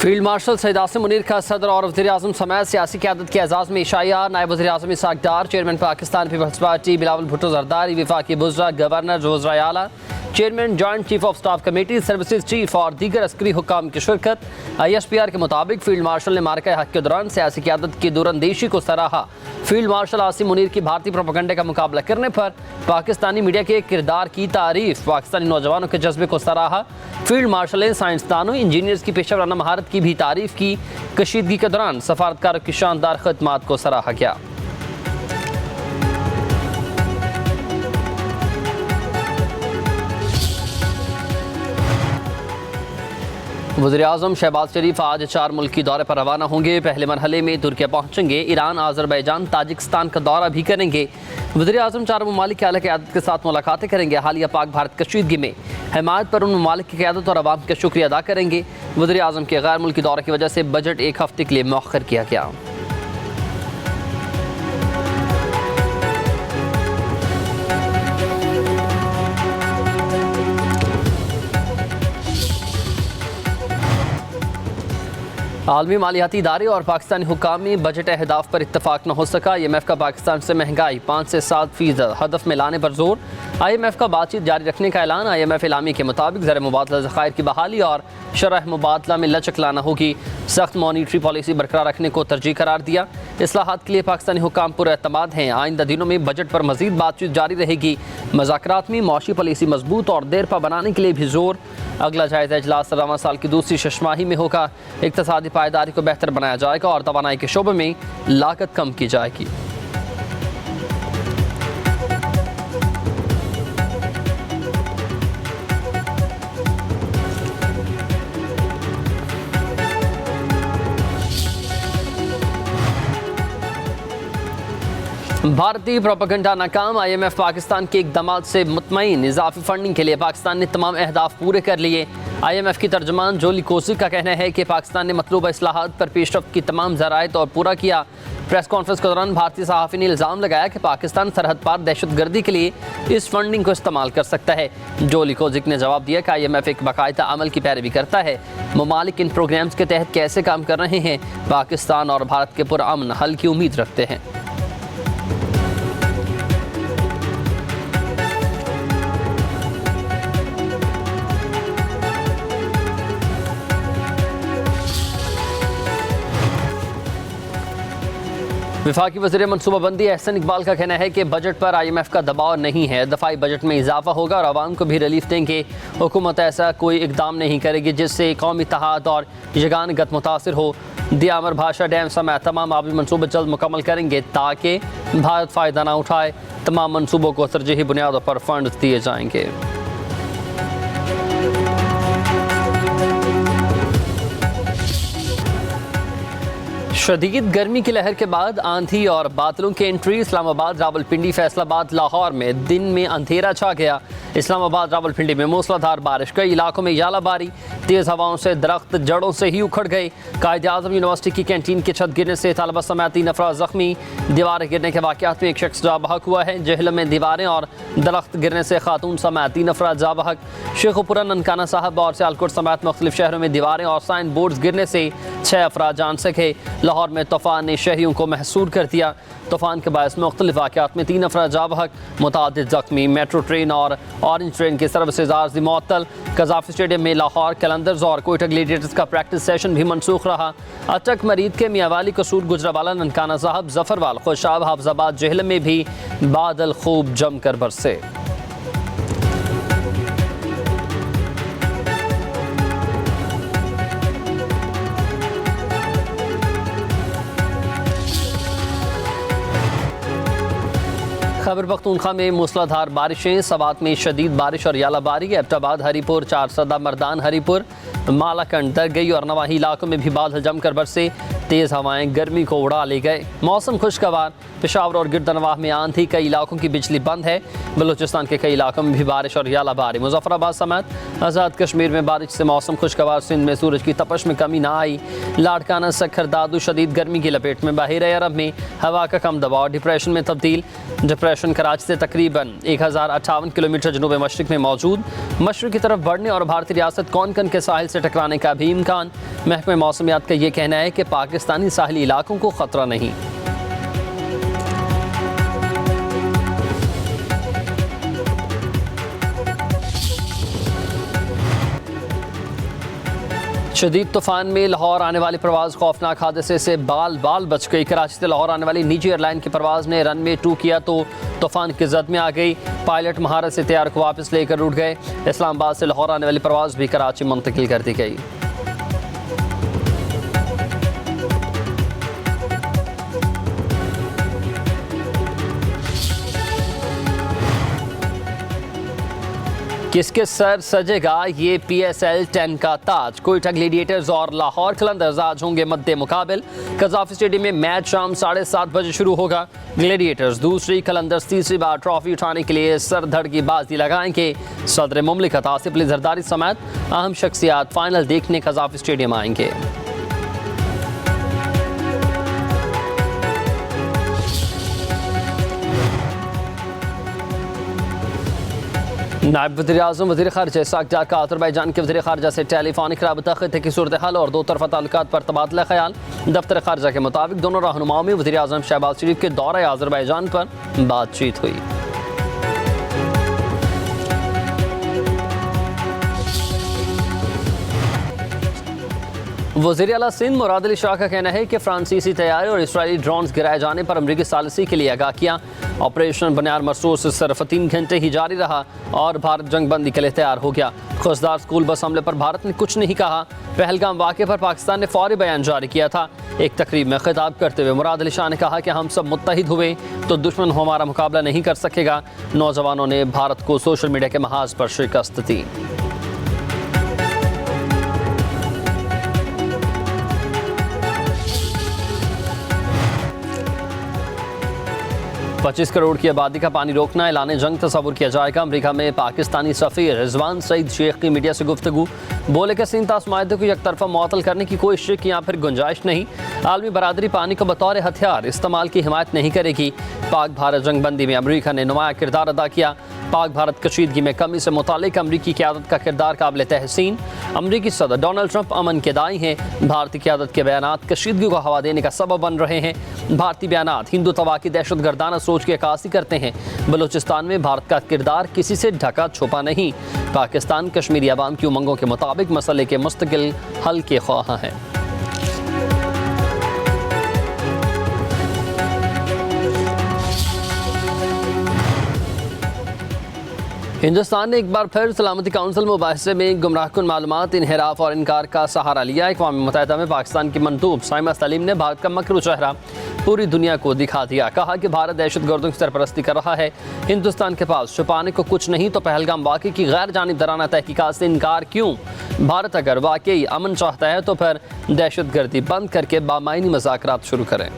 Field marshal Syed Asim Munir का सदर और वज़ीर-ए-आज़म समेत सियासी क़यादत के एजाज़ में इशाया। नायब वज़ीर-ए-आज़म Ishaq Dar, chairman Pakistan peoples party Bilawal Bhutto Zardari, वफाकी बुज़रा, गवर्नर, वज़ीर आला, chairman joint chief of staff committee, services chief और दीगर अस्करी हुक्काम की शिरकत। ISPR के मुताबिक फील्ड मार्शल ने मार्का हक के दौरान सियासी क़यादत की दूरअंदेशी को सराहा। फील्ड मार्शल आसिम मुनीर की भारतीय प्रोपेगेंडे का मुकाबला करने पर पाकिस्तानी मीडिया के किरदार की तारीफ, पाकिस्तानी नौजवानों के जज्बे को सराहा। फील्ड मार्शल ने साइंसदानों, इंजीनियर्स की पेशेवराना महारत की भी तारीफ की। कशीदगी के दौरान सफारतकारों की शानदार खदमात को सराहा गया। वज़ीर-ए-आज़म शहबाज शरीफ आज 4 मुल्की दौरे पर रवाना होंगे। पहले मरहले में तुर्किया पहुँचेंगे, ईरान, आज़रबाईजान, ताजिकिस्तान का दौरा भी करेंगे। वज़ीर-ए-आज़म 4 ममालिक की आला क़यादत के साथ मुलाकातें करेंगे। हालिया पाक भारत कशीदगी में हिमायत पर उन ममालिक की क़यादत और अवाम का शुक्रिया अदा करेंगे। वज़ीर-ए-आज़म के गैर मुल्की दौरे की वजह से बजट 1 हफ्ते के लिए मौखर किया गया। आलमी मालियाती इदारे और पाकिस्तानी हुक्काम में बजट अहदाफ पर इत्तफाक न हो सका। IMF का पाकिस्तान से महंगाई 5 से 7% हदफ में लाने पर जोर। IMF का बातचीत जारी रखने का ऐलान। IMF इलामी के मुताबिक ज़र मुबादला ज़खायर की बहाली और शरह मुबादला में लचक लाना होगी। सख्त मॉनिटरी पॉलिसी बरकरार रखने को तरजीह करार दिया। इस्लाहात के लिए पाकिस्तानी हुक्काम पुरएतमाद हैं। आइंदा दिनों में बजट पर मजीद बातचीत जारी रहेगी। मज़ाकरात में मौशी पॉलिसी मजबूत और देरपा बनाने के लिए भी जोर। अगला जायज़ा इजलास रवां साल की दूसरी शशमाही में होगा। इक़्तिसादी पायदारी को बेहतर बनाया जाएगा और तवानाई के शोबे में लागत कम की जाएगी। भारतीय प्रोपेगेंडा नाकाम। IMF पाकिस्तान के इक़दामात से मुतमईन। इजाफी फंडिंग के लिए पाकिस्तान ने तमाम अहदाफ पूरे कर लिए। IMF की तर्जुमान जोली कोसी का कहना है कि पाकिस्तान ने मतलूबा इस्लाहात पर पेशरफ्त की तमाम ज़राइत और पूरा किया। प्रेस कॉन्फ्रेंस के दौरान भारतीय सहाफ़ी ने इल्ज़ाम लगाया कि पाकिस्तान सरहद पार दहशतगर्दी के लिए इस फंडिंग को इस्तेमाल कर सकता है। जोली कोजिक ने जवाब दिया कि IMF एक बाकायदा अमल की पैरवी करता है। ममालिक इन प्रोग्राम्स के तहत कैसे काम कर रहे हैं, पाकिस्तान और भारत के पुरअमन हल की उम्मीद रखते हैं। वफाकी वज़ीर मनसूबाबंदी एहसन इकबाल का कहना है कि बजट पर IMF का दबाव नहीं है। दफाई बजट में इजाफा होगा और आवाम को भी रिलीफ देंगे। हुकूमत ऐसा कोई इकदाम नहीं करेगी जिससे कौमी इत्तेहाद और यगानगत मुतासिर हो। दियामर भाषा डैम समेत तमाम आबी मनसूबे जल्द मुकम्मल करेंगे ताकि भारत फ़ायदा ना उठाए। तमाम मनसूबों को तरजीही बुनियादों पर फंड दिए जाएंगे। शदीद गर्मी की लहर के बाद आंधी और बादलों की एंट्री। इस्लामाबाद, रावलपिंडी, फैसलाबाद, लाहौर में दिन में अंधेरा छा गया। इस्लामाबाद, रावलपिंडी में मूसलाधार बारिश, कई इलाकों में यालाबारी, तेज़ हवाओं से दरख्त जड़ों से ही उखड़ गए। कायद-ए-आज़म यूनिवर्सिटी की कैंटीन की छत गिरने से तालबा समेत 3 अफराद जख्मी। दीवारें गिरने के वाक़यात में एक शख्स जा बहक हुआ है। जहलम में दीवारें और दरख्त गिरने से खातून समेत 3 अफराद जा बहक। शेखुपुरा, ननकाना साहब और सियालकोट समेत मुख्तलिफ शहरों में दीवारें और साइन बोर्ड्स गिरने से 6 अफराद जान सके। लाहौर में तूफ़ान ने शहरियों को महसूर कर दिया। तूफ़ान के बायस मुख्तलिफ वाक़यात में 3 अफराद जा बहक, मुतादिद जख्मी। मेट्रो ट्रेन और ऑरेंज ट्रेन की सर्विसेज आर्जी मुअत्तल। कज़ाफ़ी स्टेडियम में लाहौर कलंदर्स और कोयटा ग्लेडिएटर्स का प्रैक्टिस सेशन भी मनसूख रहा। अटक, मरीद के मियावाली, कसूर, गुजरावाला, ननकाना साहब, जफरवाल, खुशाब, हाफजाबाद, जहलम में भी बादल खूब जमकर बरसे। खैबर पख्तूनख्वा में मूसलाधार बारिशें, सवात में शदीद बारिश और यालाबारी। एबटाबाद, हरीपुर, चारसदा, मर्दान, हरीपुर, मालाकंड, दरगई और नवाही इलाकों में भी बादल जमकर बरसे। तेज़ हवाएं गर्मी को उड़ा ले गए। मौसम खुशगवार। पेशावर और गिरदनवाह में आंधी, कई इलाकों की बिजली बंद है। बलूचिस्तान के कई इलाकों में भी बारिश और यालाबारी। मुजफ्फराबाद समेत आज़ाद कश्मीर में बारिश से मौसम खुशगवार। सिंध में सूरज की तपश में कमी ना आई। लाड़काना, सखर, दादू शदीद गर्मी की लपेट में। बहीर अरब में हवा का कम दबाव डिप्रेशन में तब्दील। डिप्रेशन कराची से तकरीबन 1058 किलोमीटर जनूब मशरिक में मौजूद। मशरिक की तरफ बढ़ने और भारतीय रियासत कोंकण के साहिल से टकराने का भी इम्कान। महकमे मौसमियात का ये कहना है कि पाकिस्तानी साहली इलाकों को खतरा नहीं। शदीद तूफान में लाहौर आने वाली परवाज़ खौफनाक हादसे से बाल बाल बच गई। कराची से लाहौर आने वाली निजी एयरलाइन की परवाज़ ने रनवे 2 किया तो तूफान की जद में आ गई। पायलट महारत से तैयार को वापस लेकर उड़ गए। इस्लामाबाद से लाहौर आने वाली परवाज़ भी कराची मुंतकिल कर दी गई। किसके सर सजेगा ये PSL 10 का ताज? कोयटा ग्लेडिएटर्स और लाहौर कलंदर्स आज होंगे मद्दे मुकाबिल। कज़ाफ़ी स्टेडियम में मैच शाम 7:30 बजे शुरू होगा। ग्लेडिएटर्स दूसरी, कलंदर्स तीसरी बार ट्रॉफी उठाने के लिए सरधड़ की बाजी लगाएंगे। सदर मुमलिकत आसिफ अली जरदारी समेत अहम शख्सियात फाइनल देखने कज़ाफ़ी स्टेडियम आएंगे। नायब वज़ीर-ए-आज़म वज़ीर ख़ारिजा इसहाक़ डार का अज़रबैजान के वज़ीर ख़ारिजा से टेलीफोनिक रबता ख़ित्ते की सूरत हाल और दो तरफ़ा ताल्लुकात पर तबादला ख़याल। दफ्तर ख़ारिजा के मुताबिक दोनों रहनुमाओं में वज़ीर-ए-आज़म शहबाज शरीफ के दौरे अज़रबैजान पर बातचीत हुई। वज़ीर आला सिंध मुराद अली शाह का कहना है कि फ्रांसीसी तैयारी और इसराइली ड्रोन्स गिराए जाने पर अमरीकी सालिसी के लिए आगाह किया। ऑपरेशन बुनियाद मरसूस सिर्फ 3 घंटे ही जारी रहा और भारत जंग बंदी के लिए तैयार हो गया। खुशदार स्कूल बस हमले पर भारत ने कुछ नहीं कहा। पहलगाम वाक़े पर पाकिस्तान ने फौरी बयान जारी किया था। एक तकरीब में खिताब करते हुए मुराद अली शाह ने कहा कि हम सब मुत्तहिद हुए तो दुश्मन हमारा मुकाबला नहीं कर सकेगा। नौजवानों ने भारत को सोशल मीडिया के महाज पर शिकस्त दी। पच्चीस करोड़ की आबादी का पानी रोकना, ऐलान जंग तस्वुर किया जाएगा। अमरीका में पाकिस्तानी सफ़ीर रिजवान सईद शेख की मीडिया से गुफ्तगू। बोले कि सिंध ताश माहदे को एकतरफा मुअत्तल करने की कोई शिक या फिर गुंजाइश नहीं। आलमी बरादरी पानी को बतौर हथियार इस्तेमाल की हिमायत नहीं करेगी। पाक भारत जंग बंदी में अमरीका ने नुमाया किरदार अदा किया। पाक भारत कशीदगी में कमी से मुतालिक अमरीकी क़यादत का किरदार काबिल तहसीन। अमरीकी सदर डोनाल्ड ट्रंप अमन के दाई हैं। भारतीय क़यादत के बयानात कशीदगी को हवा देने का सबब बन रहे हैं। भारतीय बयानात हिंदुत्वा की दहशत गर्दाना सोच की अक्कासी करते हैं। बलूचिस्तान में भारत का किरदार किसी से ढका छुपा नहीं। पाकिस्तान कश्मीरी अवाम की उमंगों के मुताबिक मसले के मुस्तकिल हल के ख्वाह है। हिंदुस्तान ने एक बार फिर सलामती काउंसिल मुबाहिसे में गुमराहकुन मालूमात, इनहराफ और इनकार का सहारा लिया। अक़वाम मुत्तहिदा में पाकिस्तान की मंदूब साइमा सलीम ने भारत का मकरू चेहरा पूरी दुनिया को दिखा दिया। कहा कि भारत दहशतगर्दों की सरपरस्ती कर रहा है। हिंदुस्तान के पास छुपाने को कुछ नहीं तो पहलगाम वाक़े की गैर जानिबदाराना तहकीकात से इनकार क्यों? भारत अगर वाकई अमन चाहता है तो फिर दहशतगर्दी बंद करके बामायनी मुज़ाकरात शुरू करें।